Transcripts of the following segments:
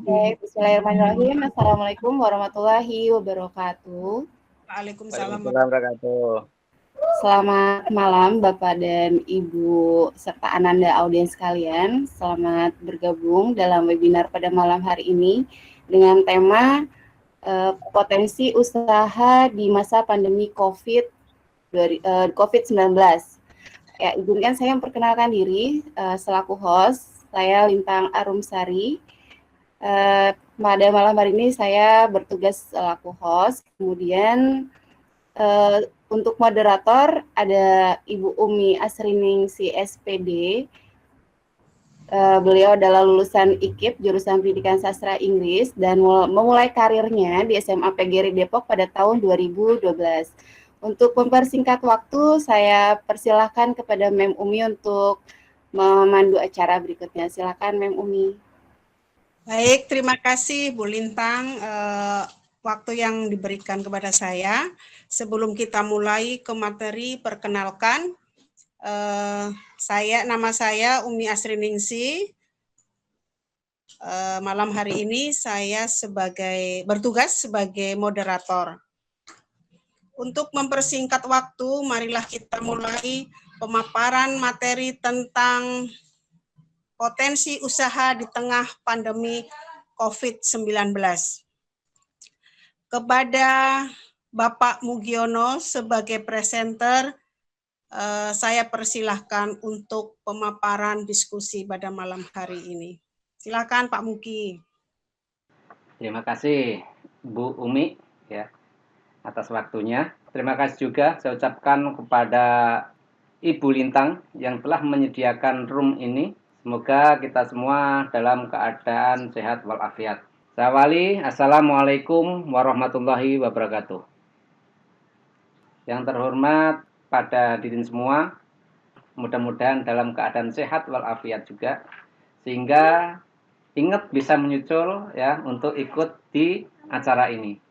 Oke, bismillahirrahmanirrahim. Assalamualaikum warahmatullahi wabarakatuh. Waalaikumsalam. Waalaikumsalam warahmatullahi. Selamat malam Bapak dan Ibu serta Ananda audiens sekalian. Selamat bergabung dalam webinar pada malam hari ini dengan tema potensi usaha di masa pandemi COVID-19. Ya, izinkan saya memperkenalkan diri selaku host. Saya Lintang Arumsari. Pada malam hari ini saya bertugas selaku host. Kemudian untuk moderator ada Ibu Umi Asriningsi SPD. Beliau adalah lulusan IKIP jurusan Pendidikan Sastra Inggris dan memulai karirnya di SMA PGRI Depok pada tahun 2012. Untuk mempersingkat waktu, saya persilahkan kepada Mem Umi untuk memandu acara berikutnya. Silakan Mem Umi. Baik, terima kasih Bu Lintang waktu yang diberikan kepada saya. Sebelum kita mulai ke materi, perkenalkan nama saya Umi Asriningsi. Malam hari ini saya bertugas sebagai moderator. Untuk mempersingkat waktu, marilah kita mulai pemaparan materi tentang potensi usaha di tengah pandemi COVID-19. Kepada Bapak Mugiono sebagai presenter, saya persilahkan untuk pemaparan diskusi pada malam hari ini. Silakan Pak Mugi. Terima kasih Bu Umi ya atas waktunya. Terima kasih juga saya ucapkan kepada Ibu Lintang yang telah menyediakan room ini. Semoga kita semua dalam keadaan sehat walafiat. Saya Wali, Assalamualaikum warahmatullahi wabarakatuh. Yang terhormat pada diri semua, mudah-mudahan dalam keadaan sehat walafiat juga, sehingga ingat bisa menyusul ya untuk ikut di acara ini.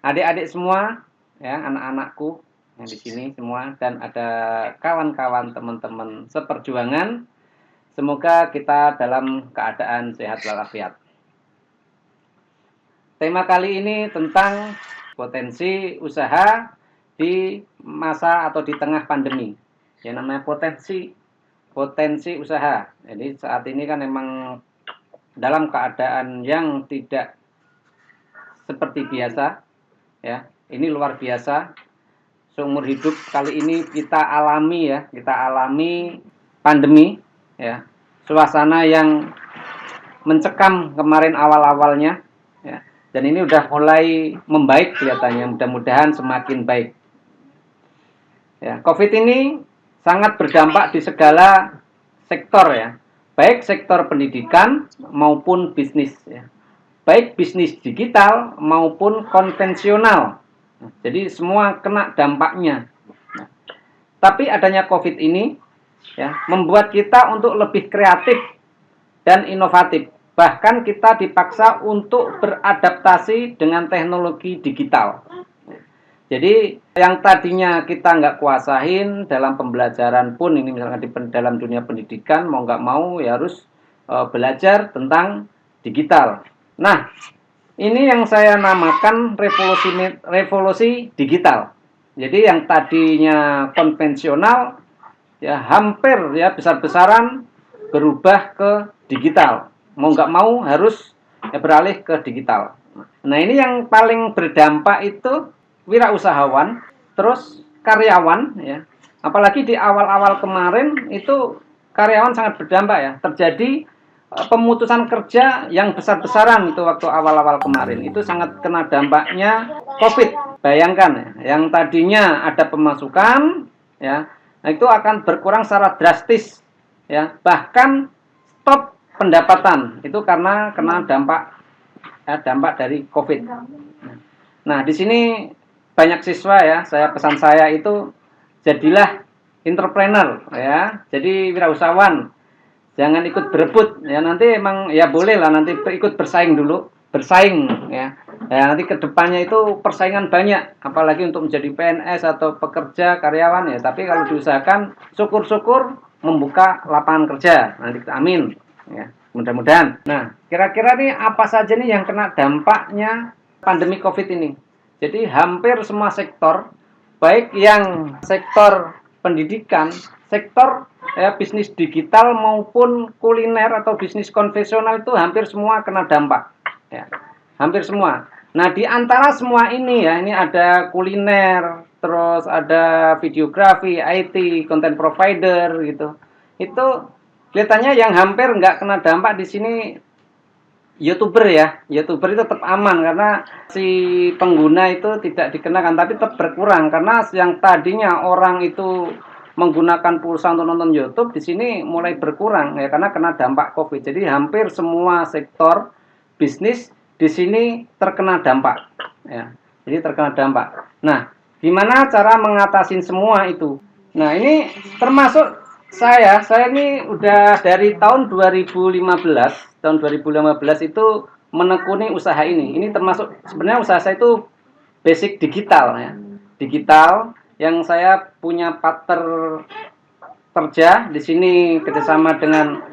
Adik-adik semua, ya anak-anakku yang di sini semua, dan ada kawan-kawan teman-teman seperjuangan. Semoga kita dalam keadaan sehat walafiat. Tema kali ini tentang potensi usaha di masa atau di tengah pandemi. Yang namanya potensi usaha. Jadi saat ini kan memang dalam keadaan yang tidak seperti biasa, ya. Ini luar biasa. Seumur hidup kali ini kita alami pandemi. Ya, suasana yang mencekam kemarin awal-awalnya, ya, dan ini udah mulai membaik kelihatannya, mudah-mudahan semakin baik. Ya, COVID ini sangat berdampak di segala sektor ya, baik sektor pendidikan maupun bisnis, ya, baik bisnis digital maupun konvensional. Jadi semua kena dampaknya. Nah, tapi adanya COVID ini ya, membuat kita untuk lebih kreatif dan inovatif. Bahkan kita dipaksa untuk beradaptasi dengan teknologi digital. Jadi yang tadinya kita nggak kuasain dalam pembelajaran pun, ini misalkan di dalam dunia pendidikan, mau nggak mau ya harus belajar tentang digital. Nah, ini yang saya namakan revolusi digital. Jadi yang tadinya konvensional ya hampir ya besar-besaran berubah ke digital. Mau nggak mau harus ya beralih ke digital. Nah ini yang paling berdampak itu wirausahawan, terus karyawan ya. Apalagi di awal-awal kemarin itu karyawan sangat berdampak ya. Terjadi pemutusan kerja yang besar-besaran itu waktu awal-awal kemarin. Itu sangat kena dampaknya COVID. Bayangkan ya, yang tadinya ada pemasukan ya, nah, itu akan berkurang secara drastis, ya, bahkan stop pendapatan itu karena kena dampak dari COVID. Nah, di sini banyak siswa ya, pesan saya itu jadilah entrepreneur ya, jadi wirausahawan, jangan ikut berebut ya, nanti emang ya boleh lah nanti ikut bersaing ya. Ya, nanti kedepannya itu persaingan banyak, apalagi untuk menjadi PNS atau pekerja karyawan ya. Tapi kalau diusahakan, syukur-syukur membuka lapangan kerja. Nanti amin. Ya. Mudah-mudahan. Nah, kira-kira nih apa saja nih yang kena dampaknya pandemi COVID ini? Jadi hampir semua sektor, baik yang sektor pendidikan, sektor bisnis digital maupun kuliner atau bisnis konvensional itu hampir semua kena dampak. Ya, hampir semua. Nah, di antara semua ini ya, ini ada kuliner, terus ada videografi, IT, content provider gitu. Itu kelihatannya yang hampir nggak kena dampak di sini YouTuber ya. YouTuber itu tetap aman karena si pengguna itu tidak dikenakan, tapi tetap berkurang karena yang tadinya orang itu menggunakan pulsa untuk nonton YouTube di sini mulai berkurang ya karena kena dampak COVID. Jadi hampir semua sektor bisnis di sini terkena dampak ya. Jadi terkena dampak. Nah, gimana cara mengatasi semua itu? Nah, ini termasuk saya ini udah dari tahun 2015 itu menekuni usaha ini. Ini termasuk sebenarnya usaha saya itu basic digital ya. Digital yang saya punya partner kerja di sini kerjasama dengan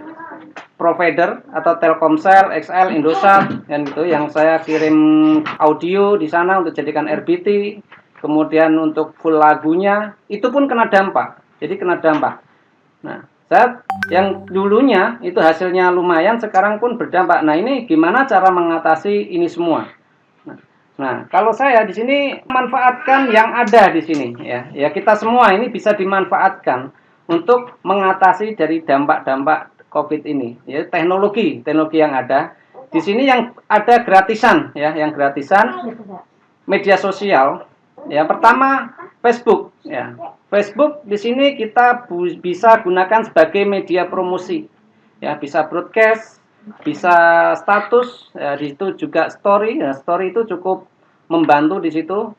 provider atau Telkomsel, XL, Indosat dan gitu yang saya kirim audio di sana untuk jadikan RBT. Kemudian untuk full lagunya itu pun kena dampak. Jadi kena dampak. Nah, saat yang dulunya itu hasilnya lumayan, sekarang pun berdampak. Nah, ini gimana cara mengatasi ini semua? Nah, kalau saya di sini manfaatkan yang ada di sini, ya, kita semua ini bisa dimanfaatkan untuk mengatasi dari dampak-dampak COVID ini. Ya, teknologi yang ada di sini yang ada gratisan, ya, yang gratisan media sosial. Ya, pertama Facebook, ya. Facebook di sini kita bisa gunakan sebagai media promosi. Ya, bisa broadcast, bisa status, ya, di situ juga story. Ya, story itu cukup membantu di situ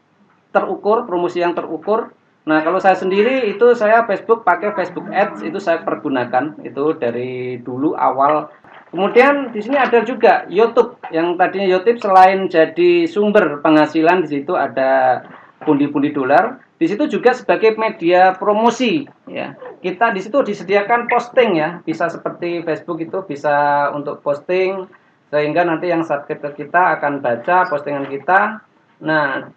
terukur, promosi yang terukur. Nah, kalau saya sendiri itu saya Facebook pakai Facebook Ads itu saya pergunakan itu dari dulu awal. Kemudian di sini ada juga YouTube yang tadinya YouTube selain jadi sumber penghasilan di situ ada pundi-pundi dolar. Di situ juga sebagai media promosi ya. Kita di situ disediakan posting ya, bisa seperti Facebook itu bisa untuk posting sehingga nanti yang subscribe ke kita akan baca postingan kita. Nah,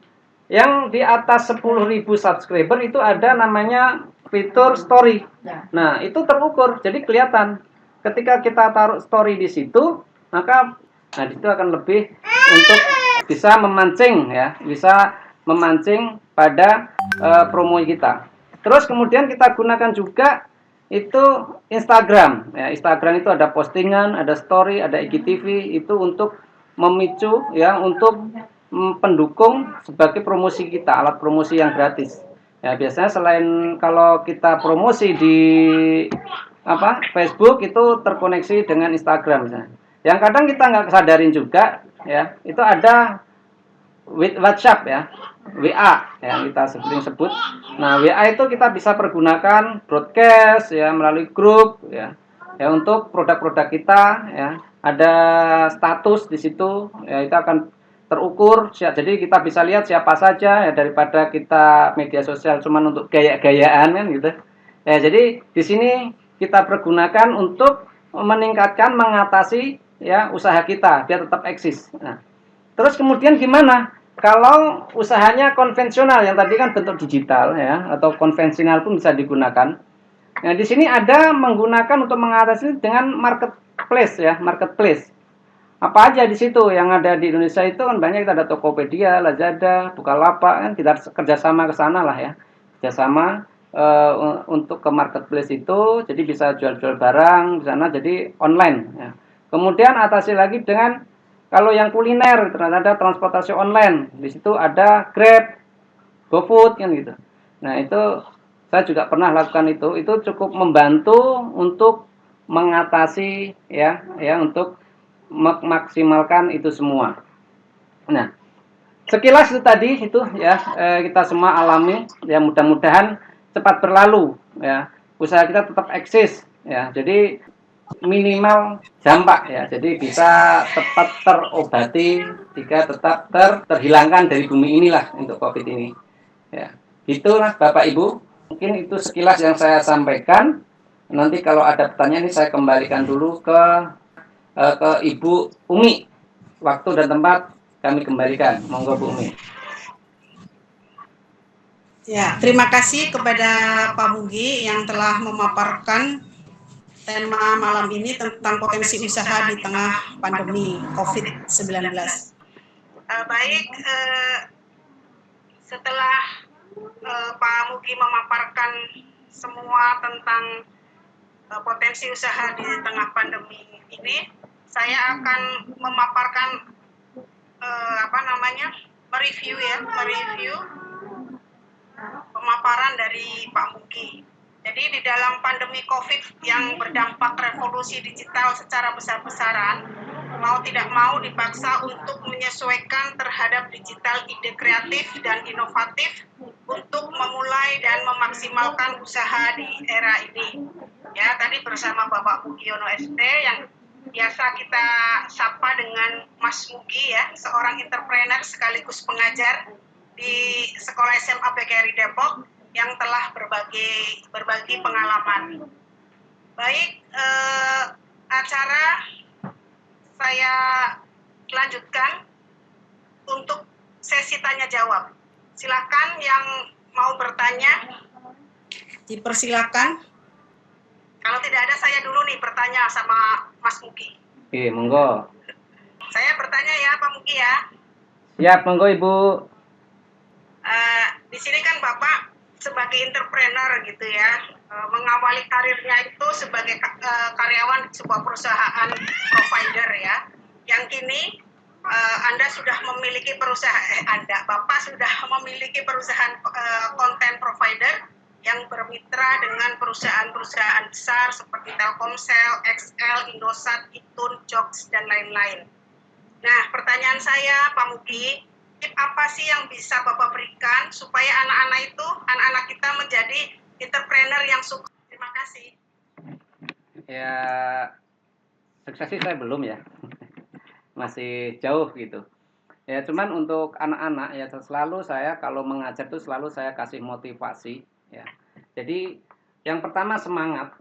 yang di atas 10.000 subscriber itu ada namanya fitur story. Nah, itu terukur, jadi kelihatan. Ketika kita taruh story di situ, maka nah itu akan lebih untuk bisa memancing ya, bisa memancing pada promo kita. Terus kemudian kita gunakan juga itu Instagram. Ya, Instagram itu ada postingan, ada story, ada IGTV itu untuk memicu ya untuk pendukung sebagai promosi kita, alat promosi yang gratis. Ya, biasanya selain kalau kita promosi di Facebook itu terkoneksi dengan Instagram misalnya. Yang kadang kita nggak sadarin juga ya, itu ada WhatsApp ya. WA yang kita sering sebut. Nah, WA itu kita bisa pergunakan broadcast ya melalui grup ya. Ya untuk produk-produk kita ya. Ada status di situ ya itu akan terukur. Jadi kita bisa lihat siapa saja ya daripada kita media sosial cuman untuk gaya-gayaan kan gitu. Ya, jadi di sini kita pergunakan untuk meningkatkan mengatasi ya usaha kita biar tetap eksis. Nah, terus kemudian gimana? Kalau usahanya konvensional yang tadi kan bentuk digital ya atau konvensional pun bisa digunakan. Nah, di sini ada menggunakan untuk mengatasi dengan marketplace ya, marketplace. Apa aja di situ yang ada di Indonesia itu kan banyak, kita ada Tokopedia, Lazada, Bukalapak kan kita kerjasama ke sana lah ya. Kerjasama untuk ke marketplace itu jadi bisa jual-jual barang di sana jadi online ya. Kemudian atasi lagi dengan kalau yang kuliner, ternyata ada transportasi online. Di situ ada Grab, GoFood, kan gitu. Nah, itu saya juga pernah lakukan itu. Itu cukup membantu untuk mengatasi ya untuk memaksimalkan itu semua. Nah, sekilas itu tadi itu ya kita semua alami. Ya mudah-mudahan cepat berlalu. Ya, usaha kita tetap eksis. Ya, jadi minimal dampak ya, jadi bisa tepat terobati jika tetap terhilangkan dari bumi inilah untuk COVID ini ya. Itulah Bapak Ibu, mungkin itu sekilas yang saya sampaikan. Nanti kalau ada pertanyaan ini saya kembalikan dulu ke ke Ibu Umi. Waktu dan tempat kami kembalikan. Monggo Bu Umi. Ya, terima kasih kepada Pak Mugi yang telah memaparkan tema malam ini tentang potensi usaha di tengah pandemi COVID-19. Baik, setelah Pak Mugi memaparkan semua tentang potensi usaha di tengah pandemi ini, saya akan memaparkan mereview pemaparan dari Pak Mugi. Jadi di dalam pandemi COVID yang berdampak revolusi digital secara besar-besaran, mau tidak mau dipaksa untuk menyesuaikan terhadap digital ide kreatif dan inovatif untuk memulai dan memaksimalkan usaha di era ini. Ya, tadi bersama Bapak Mugiono SD yang biasa kita sapa dengan Mas Mugi ya, seorang entrepreneur sekaligus pengajar di Sekolah SMA PGRI Depok yang telah berbagi pengalaman. Baik, acara saya lanjutkan untuk sesi tanya jawab. Silakan yang mau bertanya, dipersilakan. Kalau tidak ada, saya dulu nih bertanya sama Mas Mugi. Oke, monggo. Saya bertanya ya Pak Mugi ya. Siap, monggo Ibu. Di sini kan Bapak sebagai entrepreneur gitu ya, mengawali karirnya itu sebagai karyawan di sebuah perusahaan provider ya, yang kini Anda sudah memiliki Bapak sudah memiliki perusahaan konten provider yang bermitra dengan perusahaan-perusahaan besar seperti Telkomsel, XL, Indosat, Itun, Jokes, dan lain-lain. Nah, pertanyaan saya Pak Mugi, tip apa sih yang bisa Bapak berikan supaya anak-anak kita menjadi entrepreneur yang sukses? Terima kasih. Ya, sukses sih saya belum ya. Masih jauh gitu. Ya, cuman untuk anak-anak ya selalu saya kalau mengajar itu selalu saya kasih motivasi ya. Jadi yang pertama semangat.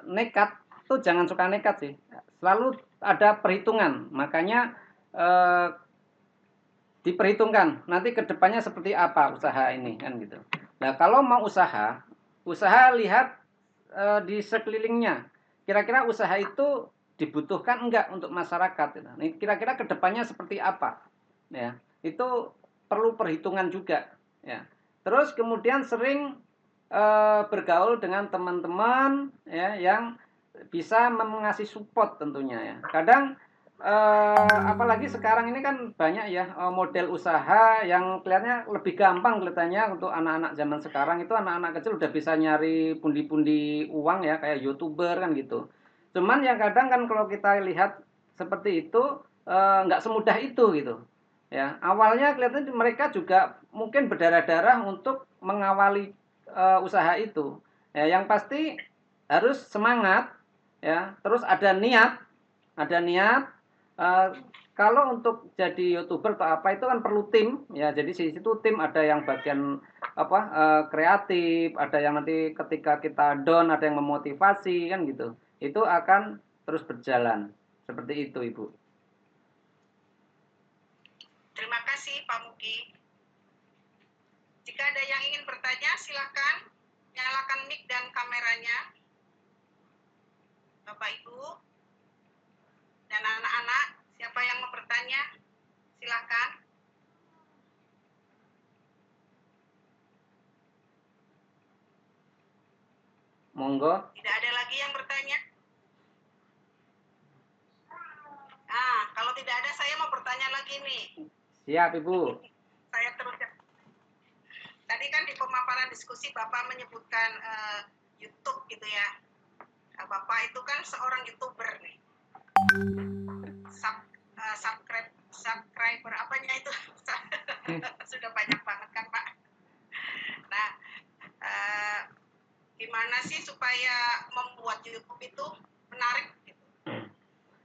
Nekat tuh jangan suka nekat sih. Selalu ada perhitungan. Makanya diperhitungkan nanti kedepannya seperti apa usaha ini kan gitu. Nah kalau mau usaha lihat di sekelilingnya. Kira-kira usaha itu dibutuhkan enggak untuk masyarakat? Ini kira-kira kedepannya seperti apa? Ya, itu perlu perhitungan juga. Ya. Terus kemudian sering bergaul dengan teman-teman ya, yang bisa mengasih support tentunya ya. Kadang apalagi sekarang ini kan banyak ya model usaha yang kelihatannya lebih gampang kelihatannya untuk anak-anak zaman sekarang itu anak-anak kecil udah bisa nyari pundi-pundi uang ya kayak YouTuber kan gitu. Cuman yang kadang kan kalau kita lihat seperti itu nggak semudah itu gitu. Ya, awalnya kelihatannya mereka juga mungkin berdarah-darah untuk mengawali usaha itu. Ya, yang pasti harus semangat ya, terus ada niat. Kalau untuk jadi YouTuber atau apa itu kan perlu tim ya. Jadi di situ tim ada yang bagian kreatif, ada yang nanti ketika kita down ada yang memotivasi kan gitu. Itu akan terus berjalan. Seperti itu, Ibu. Terima kasih Pak Mugi. Jika ada yang ingin bertanya, silakan nyalakan mic dan kameranya. Bapak Ibu dan anak-anak, siapa yang mau bertanya? Silakan. Monggo. Tidak ada lagi yang bertanya? Kalau tidak ada, saya mau bertanya lagi nih. Siap, Ibu. Saya terus. Tadi kan di pemaparan diskusi Bapak menyebutkan YouTube gitu ya. Bapak itu kan seorang YouTuber nih. Subscriber apanya itu sudah banyak banget kan Pak. Nah, gimana sih supaya membuat YouTube itu menarik gitu?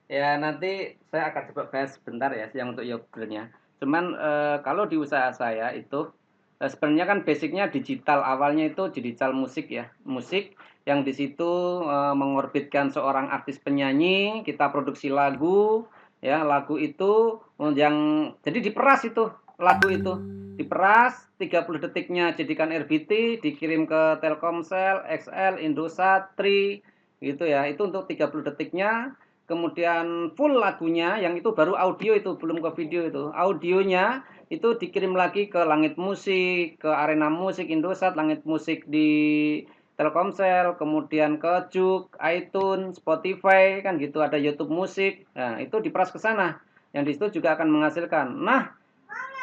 Ya nanti saya akan coba bahas sebentar ya yang untuk YouTubernya. Cuman kalau di usaha saya itu sebenarnya kan basicnya digital, awalnya itu digital musik ya, musik yang di situ mengorbitkan seorang artis penyanyi, kita produksi lagu, ya lagu itu yang jadi diperas itu lagu itu diperas 30 detiknya jadikan RBT dikirim ke Telkomsel, XL, Indosat, Tri gitu ya. Itu untuk 30 detiknya. Kemudian full lagunya yang itu baru audio itu belum ke video itu. Audionya itu dikirim lagi ke Langit Musik, ke Arena Musik Indosat, Langit Musik di Telkomsel, kemudian ke Juk, iTunes, Spotify kan gitu, ada YouTube Musik. Nah, itu diperas ke sana. Yang di situ juga akan menghasilkan. Nah,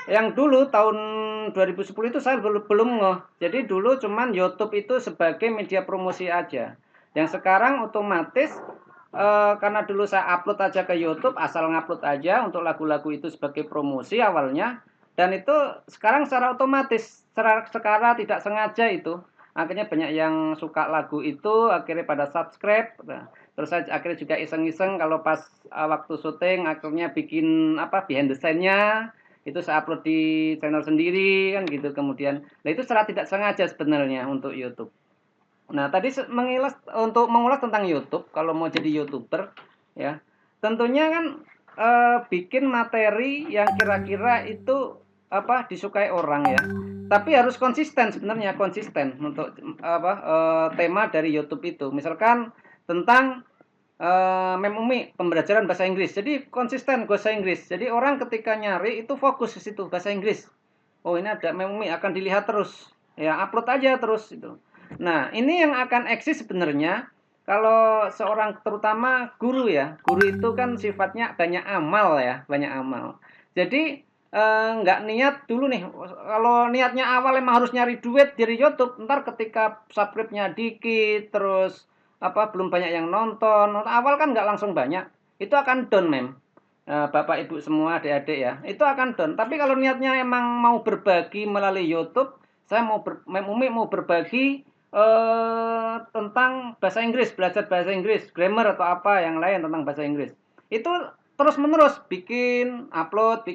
yang dulu tahun 2010 itu saya belum ngeh. Jadi dulu cuman YouTube itu sebagai media promosi aja. Yang sekarang otomatis karena dulu saya upload aja ke YouTube, asal ngupload aja untuk lagu-lagu itu sebagai promosi awalnya. Dan itu sekarang secara otomatis, secara tidak sengaja itu. Akhirnya banyak yang suka lagu itu, akhirnya pada subscribe. Nah, terus saya akhirnya juga iseng-iseng kalau pas waktu syuting, akhirnya bikin behind the scene-nya itu saya upload di channel sendiri kan gitu kemudian. Nah itu secara tidak sengaja sebenarnya untuk YouTube. Nah tadi mengulas tentang YouTube kalau mau jadi YouTuber ya tentunya kan bikin materi yang kira-kira itu disukai orang ya. Tapi harus konsisten sebenarnya konsisten untuk tema dari YouTube itu. Misalkan tentang Memumi pembelajaran bahasa Inggris. Jadi konsisten bahasa Inggris. Jadi orang ketika nyari itu fokus ke situ bahasa Inggris. Oh ini ada Memumi akan dilihat terus. Ya upload aja terus itu. Nah ini yang akan eksis sebenarnya kalau seorang terutama guru ya. Guru itu kan sifatnya banyak amal ya, banyak amal. Jadi nggak niat dulu nih. Kalau niatnya awal emang harus nyari duit dari YouTube. Ntar ketika subscribe-nya dikit terus belum banyak yang nonton awal kan nggak langsung banyak itu akan down Bapak ibu semua adik-adik ya itu akan down tapi kalau niatnya emang mau berbagi melalui YouTube saya Umi mau berbagi tentang bahasa Inggris belajar bahasa Inggris grammar atau apa yang lain tentang bahasa Inggris itu terus menerus bikin upload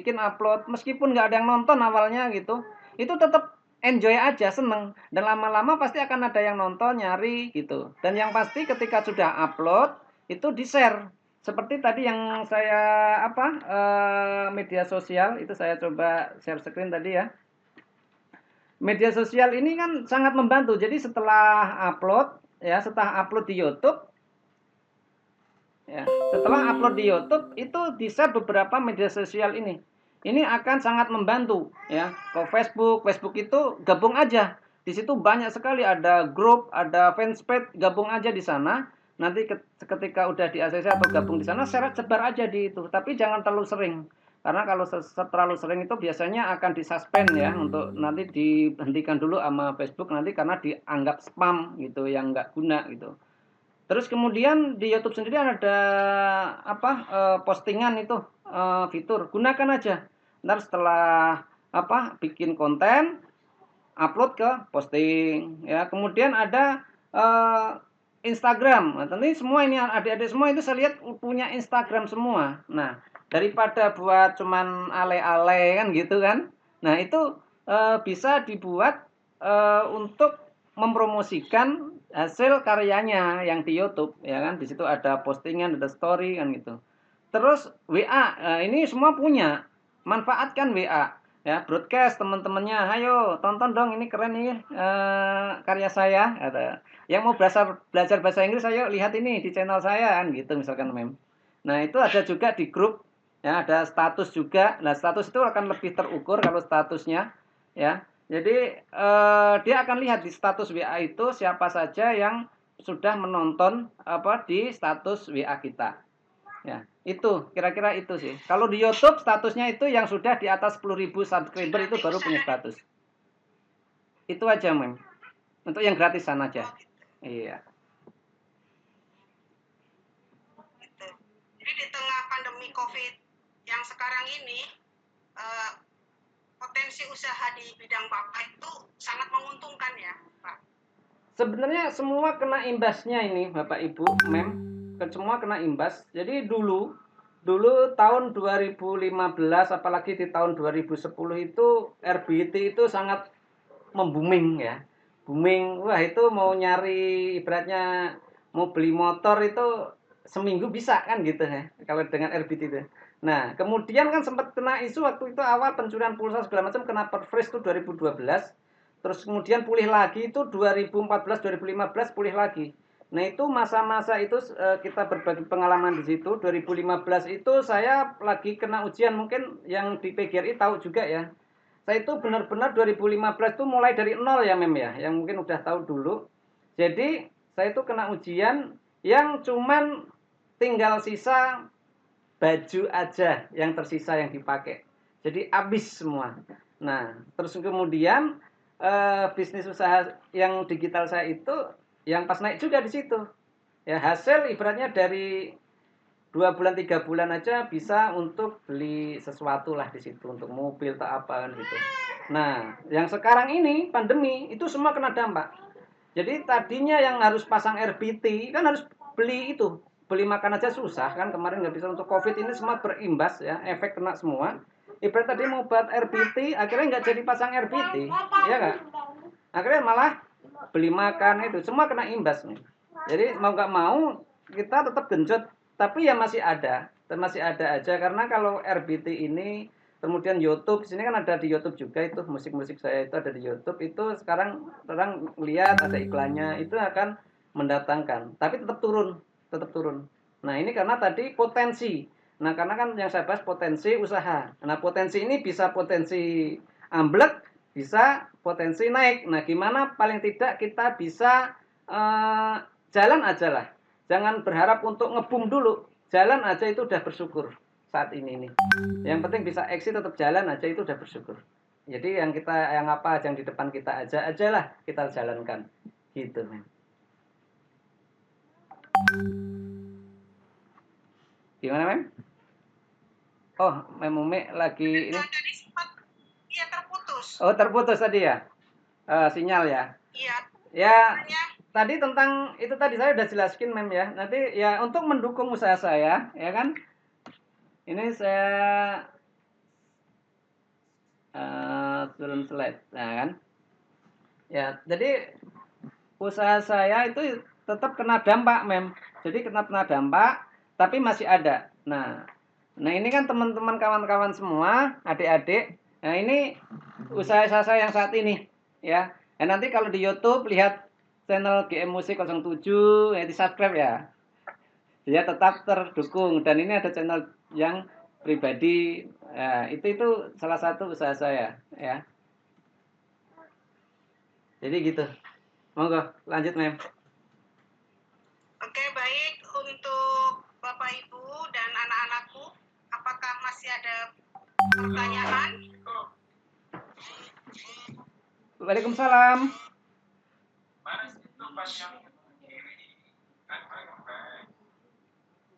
meskipun nggak ada yang nonton awalnya gitu itu tetap enjoy aja, seneng. Dan lama-lama pasti akan ada yang nonton, nyari gitu. Dan yang pasti ketika sudah upload, itu di-share. Seperti tadi yang saya media sosial, itu saya coba share screen tadi ya. Media sosial ini kan sangat membantu. Jadi setelah upload di YouTube, ya, setelah upload di YouTube, itu di-share beberapa media sosial ini. Ini akan sangat membantu ya. Ke Facebook itu gabung aja. Di situ banyak sekali ada grup, ada fanspage, gabung aja di sana. Nanti ketika udah di ACC atau gabung di sana, sebar aja di itu. Tapi jangan terlalu sering. Karena kalau terlalu sering itu biasanya akan disuspend ya untuk nanti dihentikan dulu sama Facebook nanti karena dianggap spam gitu yang nggak guna gitu. Terus kemudian di YouTube sendiri ada postingan itu fitur gunakan aja. Ntar setelah bikin konten upload ke posting ya. Kemudian ada Instagram. Nah, tentu semua ini adik-adik semua itu saya lihat punya Instagram semua. Nah, daripada buat cuman ale-ale kan gitu kan. Nah, itu bisa dibuat untuk mempromosikan hasil karyanya yang di YouTube ya kan di situ ada postingan ada story kan gitu terus WA ini semua punya manfaatkan WA ya broadcast teman-temannya ayo tonton dong ini keren nih karya saya ada yang mau belajar bahasa Inggris ayo lihat ini di channel saya kan gitu misalkan nah itu ada juga di grup ya ada status juga nah status itu akan lebih terukur kalau statusnya ya jadi dia akan lihat di status WA itu siapa saja yang sudah menonton di status WA kita. Ya, itu kira-kira itu sih. Kalau di YouTube statusnya itu yang sudah di atas 10.000 subscriber itu baru punya status. Itu aja, Mem. Untuk yang gratisan aja. Iya. Jadi di tengah pandemi COVID yang sekarang ini potensi usaha di bidang Bapak itu sangat menguntungkan ya, Pak? Sebenarnya semua kena imbasnya ini, Bapak Ibu, Mem. Semua kena imbas. Jadi dulu tahun 2015 apalagi di tahun 2010 itu RBT itu sangat membooming ya. booming, wah itu mau nyari ibaratnya mau beli motor itu seminggu bisa kan gitu ya kalau dengan RBT itu. Nah kemudian kan sempat kena isu waktu itu awal pencurian pulsa segala macam kena Perpres itu 2012, terus kemudian pulih lagi itu 2014 2015 pulih lagi. Nah itu masa-masa itu kita berbagi pengalaman di situ. 2015 itu saya lagi kena ujian, mungkin yang di PGRI tahu juga ya. Saya itu benar-benar 2015 itu mulai dari nol ya Mem ya, yang mungkin udah tahu dulu. Jadi saya itu kena ujian yang cuman tinggal sisa baju aja yang tersisa yang dipakai. Jadi habis semua. Nah, terus kemudian bisnis usaha yang digital saya itu yang pas naik juga di situ. Ya hasil ibaratnya dari 2 bulan 3 bulan aja bisa untuk beli sesuatu lah di situ untuk mobil atau apa kan gitu. Nah, yang sekarang ini pandemi itu semua kena dampak. Jadi tadinya yang harus pasang RBT kan harus beli itu, beli makan aja susah kan kemarin nggak bisa untuk COVID ini semua berimbas ya, efek kena semua. Ibarat tadi mau buat RBT akhirnya nggak jadi pasang RBT, ya kan? Akhirnya malah beli makan itu semua kena imbas nih. Jadi mau nggak mau kita tetap genjot, tapi ya masih ada aja karena kalau RBT ini kemudian YouTube, sini kan ada di YouTube juga itu musik-musik saya itu ada di YouTube itu sekarang orang lihat ada iklannya itu akan mendatangkan, tapi tetap turun, tetap turun. Nah ini karena tadi potensi. Nah karena kan yang saya bahas potensi usaha. Nah potensi ini bisa potensi amblek, bisa potensi naik. Nah, gimana paling tidak kita bisa jalan aja lah. Jangan berharap untuk ngebum dulu. Jalan aja itu udah bersyukur saat ini nih. Yang penting bisa exit tetap jalan aja itu udah bersyukur. Jadi yang apa yang di depan kita aja lah kita jalankan. Gitu, men. Gimana, Mem? Oh, Mem Ume lagi ini. Tadi sempat terputus. Oh, terputus tadi ya? Sinyal ya? Iya. Ya, tadi tentang itu tadi saya udah jelaskin Mem ya. Nanti ya untuk mendukung usaha saya, ya kan? Ini saya turun slide, nah kan? Ya, jadi usaha saya itu tetap kena dampak Mem. Jadi kena dampak, tapi masih ada. Nah ini kan teman-teman kawan-kawan semua, adik-adik. Nah ini usaha saya yang saat ini, ya. Nanti kalau di YouTube lihat channel GM Musik 07 ya di subscribe ya. Dia tetap terdukung dan ini ada channel yang pribadi. Ya, itu salah satu usaha saya ya. Jadi gitu. Monggo lanjut Mem. Oke, baik untuk Bapak Ibu dan anak-anakku, apakah masih ada pertanyaan? Waalaikumsalam.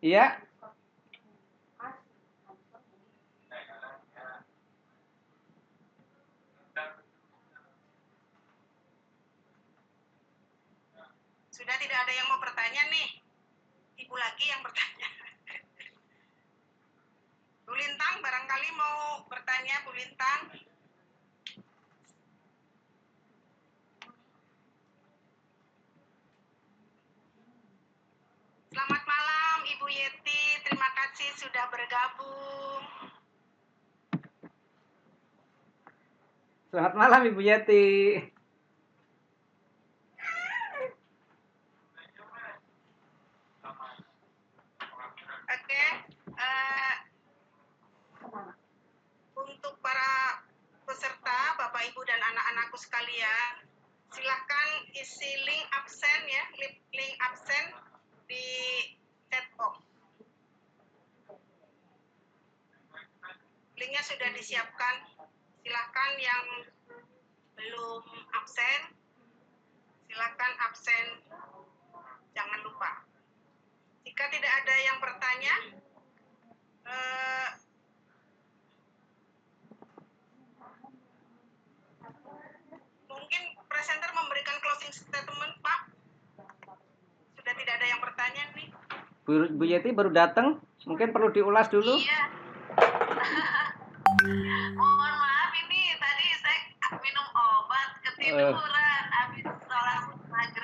Iya. Sudah tidak ada yang mau bertanya nih. Ibu lagi yang bertanya. Bu Lintang barangkali mau bertanya, Bu Lintang. Selamat malam Ibu Yeti, terima kasih sudah bergabung. Selamat malam Ibu Yeti. Oke, untuk para peserta, Bapak Ibu dan anak-anakku sekalian, silahkan isi link absen ya, link absen di chat box. Linknya sudah disiapkan. Silahkan yang belum absen, silahkan absen. Jangan lupa. Jika tidak ada yang bertanya, mungkin presenter memberikan closing statement, Pak. Sudah tidak ada yang bertanya nih. Bu Yeti baru datang, mungkin perlu diulas dulu. Iya. Mohon maaf ini tadi saya minum obat ketiduran, habis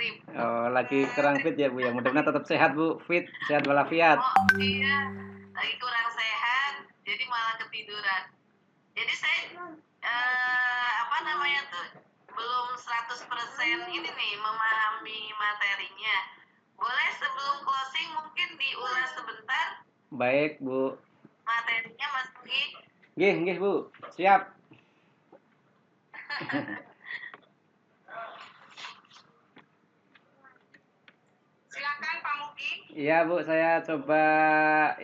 maghrib. Oh, lagi kurang fit ya Bu ya. Mudah-mudahan tetap sehat Bu, fit, sehat walafiat. Oh iya, lagi kurang sehat, jadi malah ketiduran. Jadi saya apa namanya tuh belum 100% ini nih memahami materinya. Boleh sebelum closing mungkin diulas sebentar Baik Bu. materinya Mas Nugi? Nggih Bu. Siap. Silakan Pak Mugi. Iya Bu, saya coba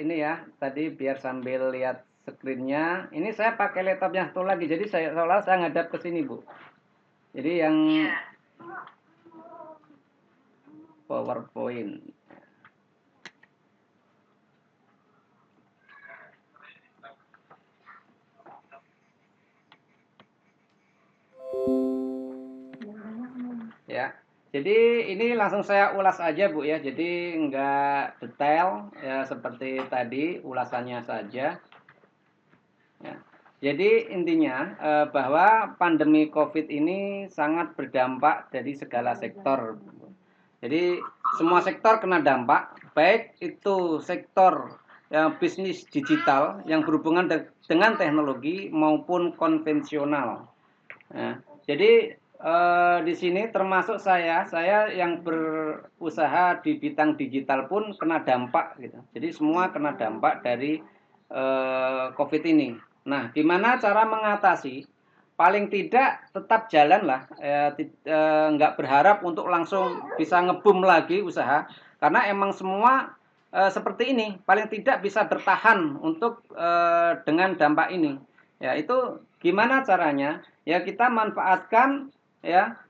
ini ya. Tadi biar sambil lihat screen-nya. Ini saya pakai laptopnya satu lagi. Jadi seolah saya ngadap ke sini Bu. Jadi yang Iya. PowerPoint. Ya. Jadi ini langsung saya ulas aja Bu ya. Jadi enggak detail ya seperti tadi ulasannya saja. Ya. Jadi intinya bahwa pandemi COVID ini sangat berdampak dari segala sektor. Jadi semua sektor kena dampak, baik itu sektor bisnis digital yang berhubungan dengan teknologi maupun konvensional. Nah, jadi di sini termasuk saya yang berusaha di bidang digital pun kena dampak gitu. Jadi semua kena dampak dari COVID ini. Nah, gimana cara mengatasi? Paling tidak tetap jalan lah, nggak berharap untuk langsung bisa ngebum lagi usaha, karena emang semua seperti ini, paling tidak bisa bertahan untuk dengan dampak ini. Ya itu gimana caranya? Ya kita manfaatkan ya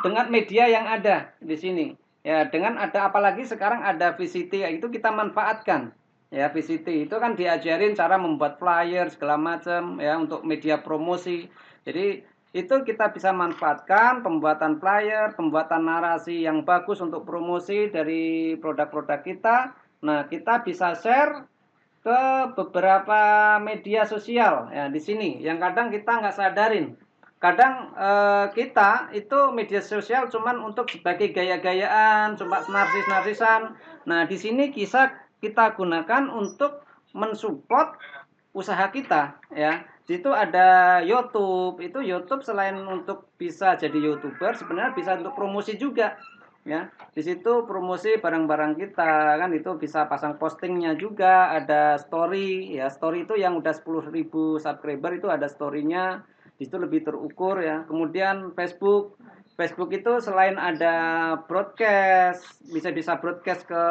dengan media yang ada di sini. Ya dengan ada apalagi sekarang ada VCT itu kita manfaatkan. Ya VCT itu kan diajarin cara membuat flyer segala macam ya untuk media promosi. Jadi itu kita bisa manfaatkan pembuatan flyer, pembuatan narasi yang bagus untuk promosi dari produk-produk kita. Nah, kita bisa share ke beberapa media sosial ya di sini yang kadang kita nggak sadarin. Kadang kita itu media sosial cuman untuk sebagai gaya-gayaan, cuma narsis-narsisan. Nah, di sini kita gunakan untuk mensupport usaha kita ya. Di situ ada YouTube. Itu YouTube selain untuk bisa jadi YouTuber sebenarnya bisa untuk promosi juga ya. Di situ promosi barang-barang kita kan itu bisa pasang postingnya juga, ada story ya. Story itu yang udah 10.000 subscriber itu ada story-nya. Di situ lebih terukur ya. Kemudian Facebook itu selain ada broadcast, bisa broadcast ke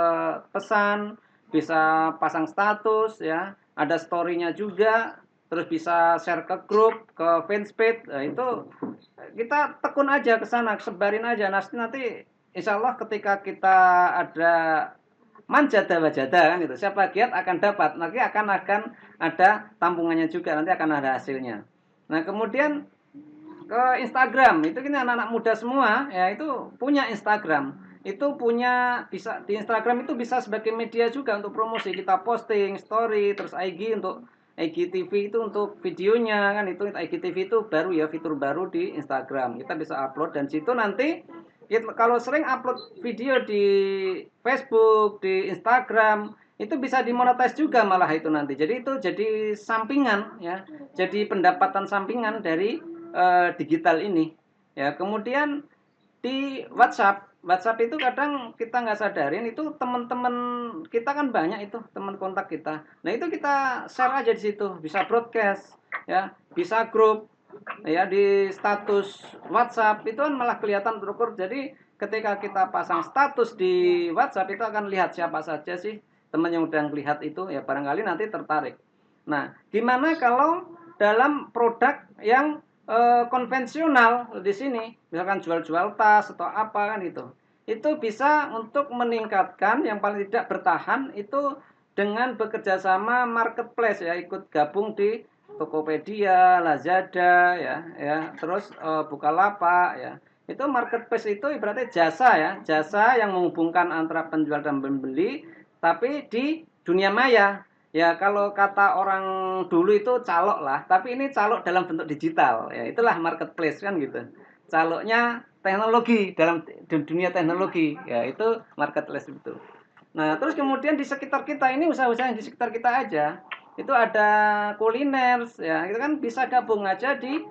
pesan, bisa pasang status ya, ada story-nya juga, terus bisa share ke grup, ke fanspage. Nah, itu kita tekun aja ke sana, sebarin aja. Nanti insya Allah ketika kita ada manjada wajada kan itu, siapa giat akan dapat, nanti akan ada tampungannya juga, nanti akan ada hasilnya. Nah kemudian ke Instagram itu kan anak-anak muda semua ya itu punya Instagram, itu punya bisa di Instagram itu bisa sebagai media juga untuk promosi, kita posting story, terus IG untuk IGTV itu untuk videonya kan, itu IGTV itu baru ya, fitur baru di Instagram, kita bisa upload dan situ nanti kalau sering upload video di Facebook, di Instagram itu bisa dimonetize juga malah itu nanti. Jadi itu jadi sampingan ya, jadi pendapatan sampingan dari digital ini. Ya, kemudian di WhatsApp itu kadang kita nggak sadarin itu teman-teman kita kan banyak itu teman kontak kita. Nah itu kita share aja di situ, bisa broadcast, ya, bisa grup, ya di status WhatsApp itu kan malah kelihatan terukur. Jadi ketika kita pasang status di WhatsApp itu akan lihat siapa saja sih teman yang udah melihat itu, ya barangkali nanti tertarik. Nah, gimana kalau dalam produk yang konvensional di sini, misalkan jual-jual tas atau apa kan itu bisa untuk meningkatkan yang paling tidak bertahan itu dengan bekerja sama marketplace ya, ikut gabung di Tokopedia, Lazada ya, terus Bukalapak ya. Itu marketplace itu ibaratnya jasa yang menghubungkan antara penjual dan pembeli tapi di dunia maya. Ya kalau kata orang dulu itu calok lah, tapi ini calok dalam bentuk digital. Ya itulah marketplace kan gitu. caloknya teknologi dalam dunia teknologi, ya itu marketplace itu. Nah, terus kemudian di sekitar kita ini usaha-usaha yang di sekitar kita aja itu ada kuliner, ya itu kan bisa gabung aja di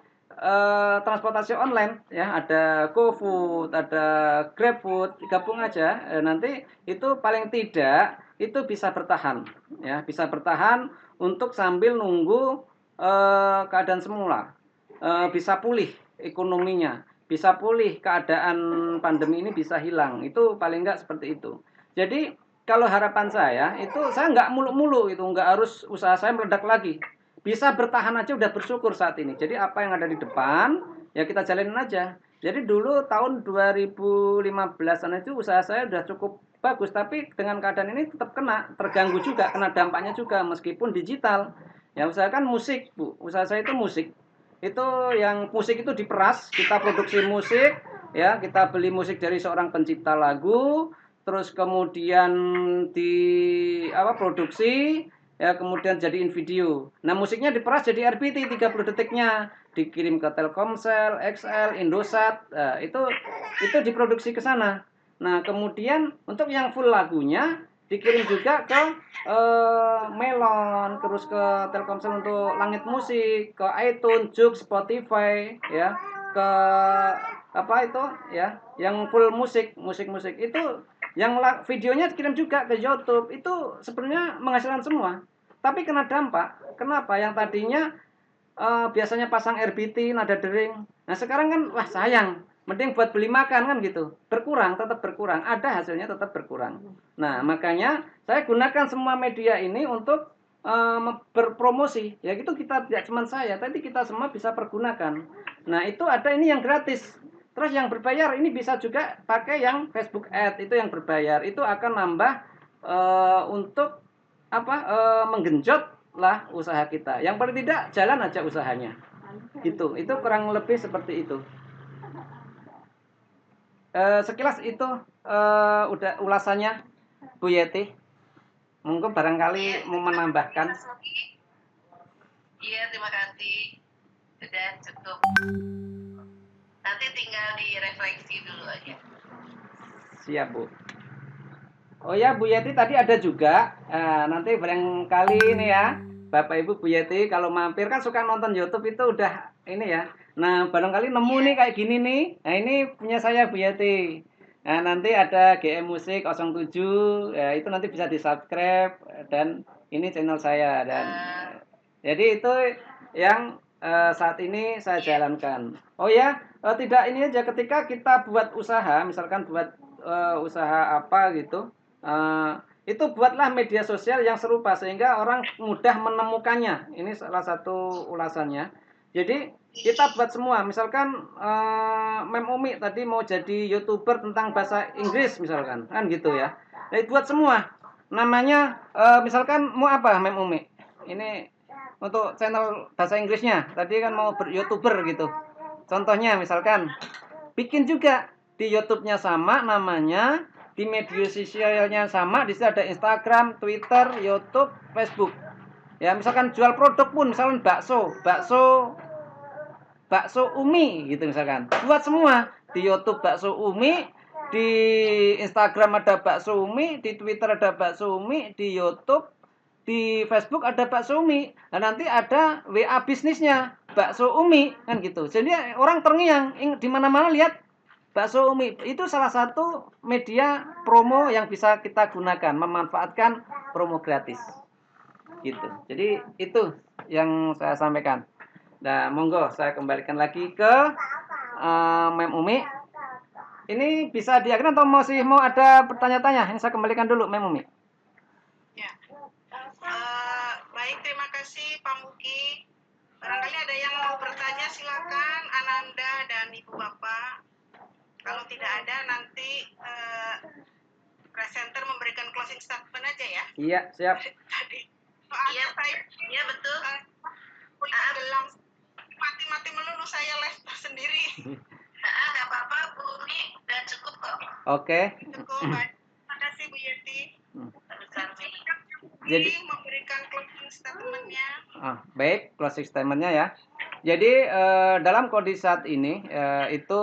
transportasi online, ya ada GoFood, ada GrabFood, gabung aja, nanti itu paling tidak itu bisa bertahan, ya bisa bertahan untuk sambil nunggu keadaan semula, bisa pulih ekonominya, bisa pulih keadaan pandemi ini bisa hilang, itu paling enggak seperti itu. Jadi kalau harapan saya itu saya nggak muluk-muluk itu, nggak harus usaha saya meledak lagi, bisa bertahan aja udah bersyukur saat ini. Jadi apa yang ada di depan ya kita jalanin aja. Jadi dulu tahun 2015-an itu usaha saya udah cukup bagus, tapi dengan keadaan ini tetap kena, terganggu juga, kena dampaknya juga meskipun digital. Ya usahakan musik, Bu. Usaha saya itu musik. Itu yang musik itu diperas, kita produksi musik, ya, kita beli musik dari seorang pencipta lagu, terus kemudian di produksi, ya kemudian jadiin video. Nah, musiknya diperas jadi RBT 30 detiknya, dikirim ke Telkomsel, XL, Indosat. Nah, itu diproduksi ke sana. Nah, kemudian untuk yang full lagunya dikirim juga ke Melon, terus ke Telkomsel untuk Langit Musik, ke iTunes, Joox, Spotify, ya, ke apa itu, ya, yang full musik itu yang videonya dikirim juga ke YouTube. Itu sebenarnya menghasilkan semua. Tapi kena dampak. Kenapa? Yang tadinya biasanya pasang RBT, nada dering. Nah, sekarang kan wah sayang, mending buat beli makan kan gitu. Berkurang, tetap berkurang. Ada hasilnya tetap berkurang. Nah, makanya saya gunakan semua media ini untuk berpromosi. Ya gitu kita tidak cuma saya, tapi kita semua bisa pergunakan. Nah, itu ada ini yang gratis. Terus yang berbayar ini bisa juga pakai yang Facebook Ad, itu yang berbayar. Itu akan nambah untuk menggenjot lah usaha kita. Yang paling tidak jalan aja usahanya. Gitu. Itu kurang lebih seperti itu. Sekilas itu udah ulasannya Bu Yeti. Mungkin barangkali mau menambahkan. Iya, terima kasih. Sudah cukup. Nanti tinggal direfleksi dulu aja. Siap, Bu. Oh ya, Bu Yeti tadi ada juga. Nanti barangkali ini ya, Bapak Ibu Bu Yeti kalau mampir kan suka nonton YouTube itu udah ini ya. Nah, barangkali nemu nih kayak gini nih. Nah, ini punya saya Bu Yeti. Nah, nanti ada GM Musik 07, ya itu nanti bisa di-subscribe dan ini channel saya dan jadi itu yang saat ini saya jalankan. Oh ya, tidak ini aja ketika kita buat usaha, misalkan buat usaha apa gitu, itu buatlah media sosial yang serupa sehingga orang mudah menemukannya. Ini salah satu ulasannya. Jadi kita buat semua, misalkan Mem Umi tadi mau jadi YouTuber tentang bahasa Inggris misalkan, kan gitu ya. Nah, buat semua. Namanya misalkan mau apa Mem Umi? Ini untuk channel bahasa Inggrisnya. Tadi kan mau ber-YouTuber gitu. Contohnya misalkan bikin juga di YouTube-nya sama namanya, di media sosialnya sama, di situ ada Instagram, Twitter, YouTube, Facebook. Ya, misalkan jual produk pun, misalkan bakso Umi gitu misalkan. Buat semua di YouTube bakso Umi, di Instagram ada bakso Umi, di Twitter ada bakso Umi, di YouTube, di Facebook ada bakso Umi. Nah, nanti ada WA bisnisnya bakso Umi kan gitu. Jadi orang terngiang di mana-mana lihat bakso Umi. Itu salah satu media promo yang bisa kita gunakan, memanfaatkan promo gratis. Gitu. Jadi itu yang saya sampaikan. Nah, monggo saya kembalikan lagi ke Mem Umi. Ini bisa diakhiri atau masih mau ada pertanyaan-tanya? Ini saya kembalikan dulu Mem Umi. Ya. Baik, terima kasih Pak Muki. Barangkali ada yang mau bertanya, silakan Ananda dan Ibu Bapak. Kalau tidak ada, nanti presenter memberikan closing statement aja ya. Iya, siap. Tadi. Iya, iya betul. Dalam mati-mati melulu saya laptop sendiri. Nggak apa-apa, Bu Umi. Udah cukup kok. Oke. Cukup, baik. Terima kasih Bu Yeti. Jadi memberikan closing statement-nya. baik, closing statement-nya ya. Jadi dalam kondisi saat ini itu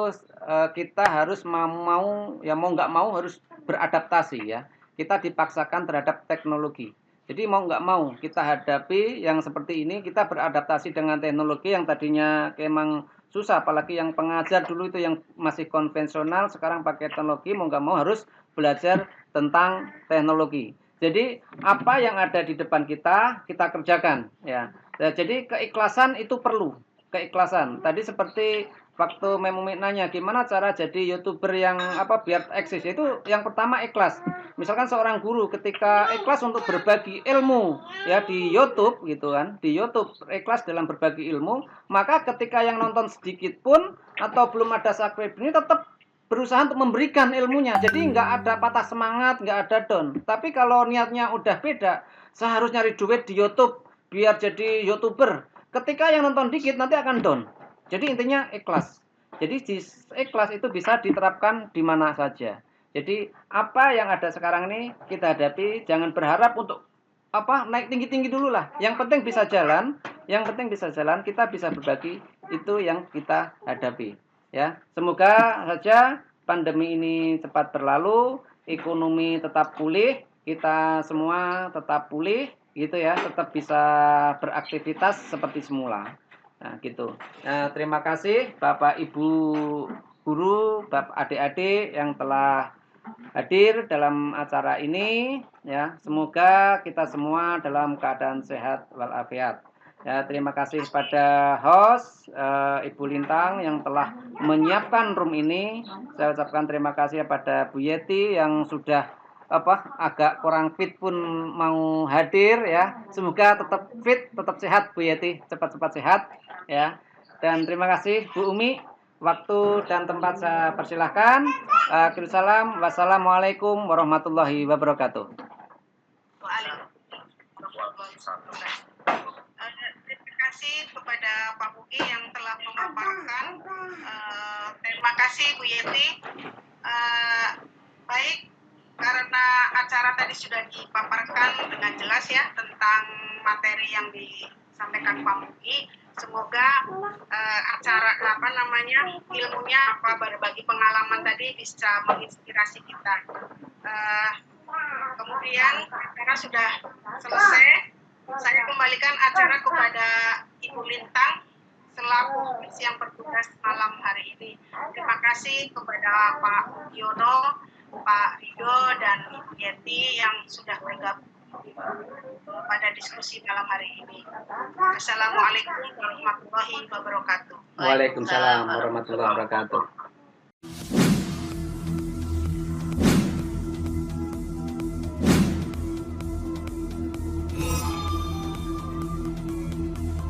kita harus mau ya mau nggak mau harus beradaptasi ya. Kita dipaksakan terhadap teknologi. Jadi mau nggak mau kita hadapi yang seperti ini, kita beradaptasi dengan teknologi yang tadinya emang susah, apalagi yang pengajar dulu itu yang masih konvensional, sekarang pakai teknologi, mau nggak mau harus belajar tentang teknologi. Jadi apa yang ada di depan kita kerjakan ya. Nah, jadi keikhlasan itu perlu, keikhlasan. Tadi seperti waktu Memumi nanya gimana cara jadi YouTuber yang apa biar eksis, itu yang pertama ikhlas. Misalkan seorang guru ketika ikhlas untuk berbagi ilmu ya di YouTube gitu kan, di YouTube ikhlas dalam berbagi ilmu, maka ketika yang nonton sedikit pun atau belum ada subscribe ini tetap berusaha untuk memberikan ilmunya. Jadi nggak ada patah semangat, nggak ada down. Tapi kalau niatnya udah beda, saya harus nyari duit di YouTube biar jadi YouTuber. Ketika yang nonton dikit nanti akan down. Jadi intinya ikhlas. Jadi ikhlas itu bisa diterapkan di mana saja. Jadi apa yang ada sekarang ini kita hadapi, jangan berharap untuk apa naik tinggi-tinggi dulu lah. Yang penting bisa jalan, kita bisa berbagi, itu yang kita hadapi. Ya, semoga saja pandemi ini cepat berlalu, ekonomi tetap pulih, kita semua tetap pulih, gitu ya, tetap bisa beraktivitas seperti semula. Nah, gitu. Nah, terima kasih Bapak Ibu guru, Bapak adik-adik yang telah hadir dalam acara ini ya. Semoga kita semua dalam keadaan sehat walafiat. Ya, terima kasih pada host Ibu Lintang yang telah menyiapkan room ini. Saya ucapkan terima kasih pada Bu Yeti yang sudah agak kurang fit pun mau hadir ya. Semoga tetap fit, tetap sehat Bu Yeti, cepat-cepat sehat ya. Dan terima kasih Bu Umi. Waktu dan tempat saya persilahkan. Salam. Wassalamualaikum warahmatullahi wabarakatuh. Terima kasih kepada Pak Mugi yang telah memaparkan. Terima kasih Bu Yeti. Baik, karena acara tadi sudah dipaparkan dengan jelas ya tentang materi yang disampaikan Pak Mugi. Semoga acara ilmunya berbagi pengalaman tadi bisa menginspirasi kita. Kemudian acara sudah selesai. Saya kembalikan acara kepada Ibu Lintang selaku yang bertugas malam hari ini. Terima kasih kepada Pak Yono, Pak Rido, dan Ibu Yeti yang sudah bergabung pada diskusi malam hari ini. Assalamualaikum warahmatullahi wabarakatuh. Waalaikumsalam warahmatullahi wabarakatuh.